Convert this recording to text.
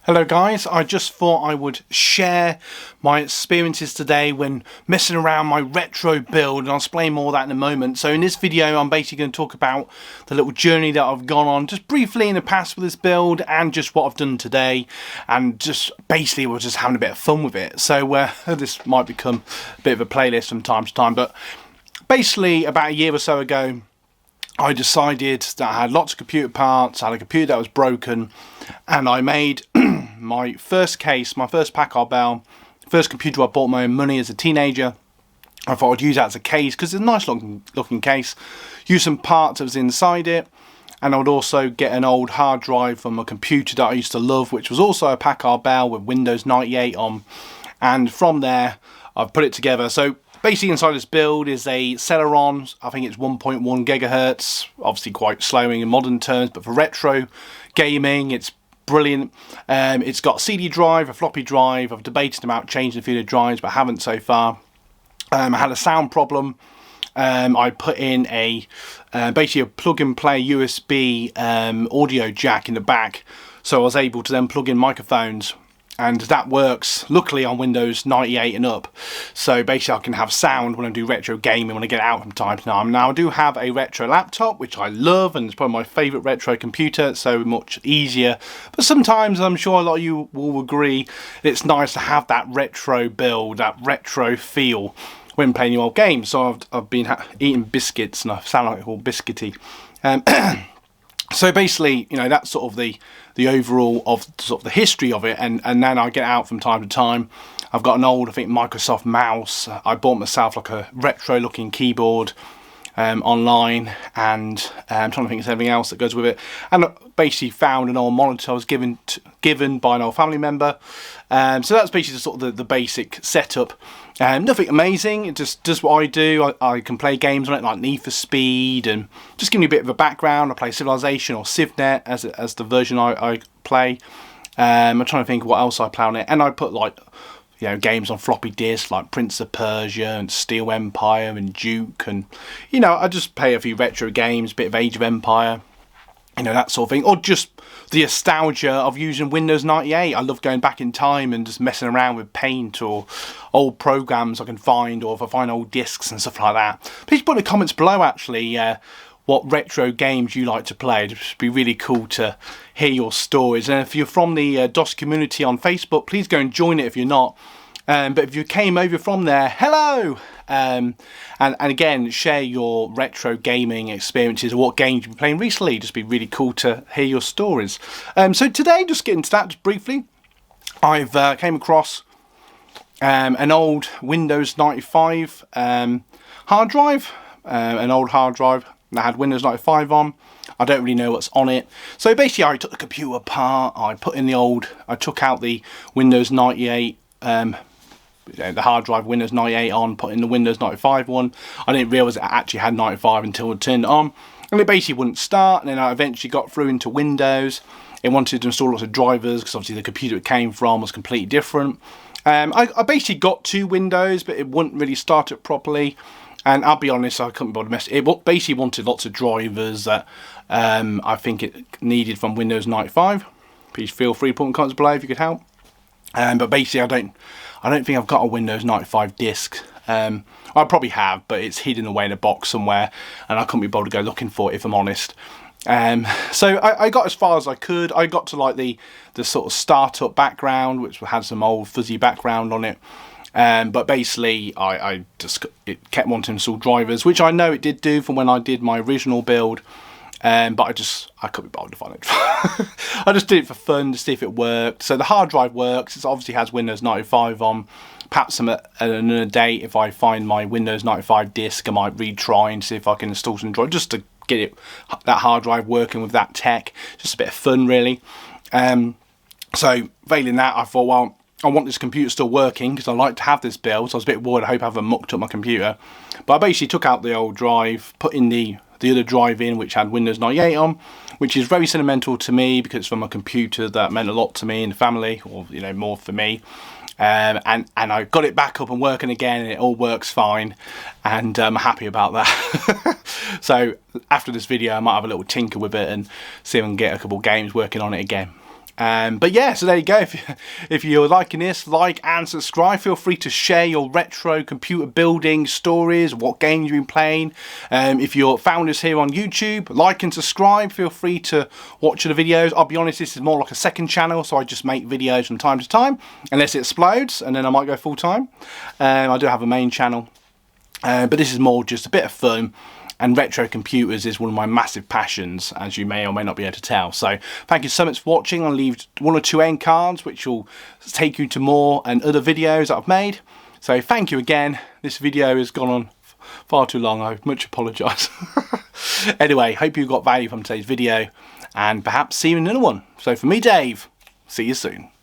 Hello guys, I just thought I would share my experiences today when messing around my retro build, and I'll explain more of that in a moment. So in this video I'm basically going to talk about the little journey that I've gone on just briefly in the past with this build and just what I've done today, and just basically we're just having a bit of fun with it. So this might become a bit of a playlist from time to time, but basically about a year or so ago I decided that I had lots of computer parts, I had a computer that was broken, and I made my first case, my first Packard Bell, first computer I bought my own money as a teenager. I thought I'd use that as a case because it's a nice looking case. Use some parts that was inside it, and I would also get an old hard drive from a computer that I used to love, which was also a Packard Bell with Windows 98 on, and from there I've put it together. So basically inside this build is a Celeron, I think it's 1.1 gigahertz, obviously quite slowing in modern terms, but for retro gaming it's brilliant. It's got a CD drive, a floppy drive. I've debated about changing a few of the drives, but I haven't so far. I had a sound problem. I put in a basically a plug and play USB audio jack in the back, so I was able to then plug in microphones, and that works luckily on Windows 98 and up. So basically I can have sound when I do retro gaming, when I get out from time to time. Now I do have a retro laptop which I love, and it's probably my favourite retro computer. It's so much easier, but sometimes I'm sure a lot of you will agree it's nice to have that retro build, that retro feel when playing your old games. So I've been eating biscuits and I sound like all biscuity. So basically, you know, that's sort of the overall of sort of the history of it, and then I get out from time to time. I've got an old, I think, Microsoft mouse. I bought myself like a retro looking keyboard online, and I'm trying to think of something else that goes with it. And I basically found an old monitor I was given by an old family member. So that's basically sort of the basic setup. Nothing amazing, it just does what I do. I can play games on it like Need for Speed, and just give me a bit of a background. I play Civilization or CivNet as the version I play. I'm trying to think of what else I play on it, and I put like, you know, games on floppy disk like Prince of Persia and Steel Empire and Duke, and you know, I just play a few retro games, a bit of Age of Empire, you know, that sort of thing, or just the nostalgia of using Windows 98. I love going back in time and just messing around with Paint or old programs I can find, or if I find old discs and stuff like that. Please put in the comments below actually what retro games you like to play. It'd just be really cool to hear your stories. And if you're from the DOS community on Facebook, please go and join it if you're not. But if you came over from there, hello! And again, share your retro gaming experiences or what games you've been playing recently. Just be really cool to hear your stories. So today, just getting to that just briefly, I've came across an old Windows 95 hard drive, an old hard drive that had Windows 95 on. I don't really know what's on it. So basically I took the computer apart, I took out the Windows 98, the hard drive Windows 98 on, put in the Windows 95 one. I didn't realise it actually had 95 until I turned it on, and it basically wouldn't start. And then I eventually got through into Windows. It wanted to install lots of drivers because obviously the computer it came from was completely different. I basically got to Windows, but it wouldn't really start it properly. And I'll be honest, I couldn't bother mess. It basically wanted lots of drivers that I think it needed from Windows 95. Please feel free to put in comments below if you could help. But basically, I don't think I've got a Windows 95 disk. I probably have, but it's hidden away in a box somewhere, and I couldn't be bothered to go looking for it, if I'm honest. So I got as far as I could. I got to like the sort of startup background, which had some old fuzzy background on it. But basically, it kept wanting to install drivers, which I know it did do from when I did my original build. But I couldn't be bothered to find it. I just did it for fun to see if it worked. So the hard drive works. It obviously has Windows 95 on. Perhaps at another date, if I find my Windows 95 disk, I might retry and see if I can install some drive just to get that hard drive working with that tech. Just a bit of fun, really. So failing that, I thought, well, I want this computer still working because I like to have this build. So I was a bit worried. I hope I haven't mucked up my computer. But I basically took out the old drive, put in the other drive in, which had Windows 98 on, which is very sentimental to me because it's from a computer that meant a lot to me and the family, or you know, more for me. And I got it back up and working again, and it all works fine, and I'm happy about that. So after this video I might have a little tinker with it and see if I can get a couple games working on it again. But yeah, so there you go. If you're liking this, like and subscribe. Feel free to share your retro computer building stories, what games you've been playing. If you're found us here on YouTube, like and subscribe. Feel free to watch the videos. I'll be honest, this is more like a second channel, so I just make videos from time to time, unless it explodes, and then I might go full time. I do have a main channel, but this is more just a bit of fun. And retro computers is one of my massive passions, as you may or may not be able to tell. So thank you so much for watching. I'll leave 1 or 2 end cards which will take you to more and other videos that I've made. So thank you again. This video has gone on far too long. I much apologise. Anyway, hope you got value from today's video, and perhaps see you in another one. So for me, Dave, see you soon.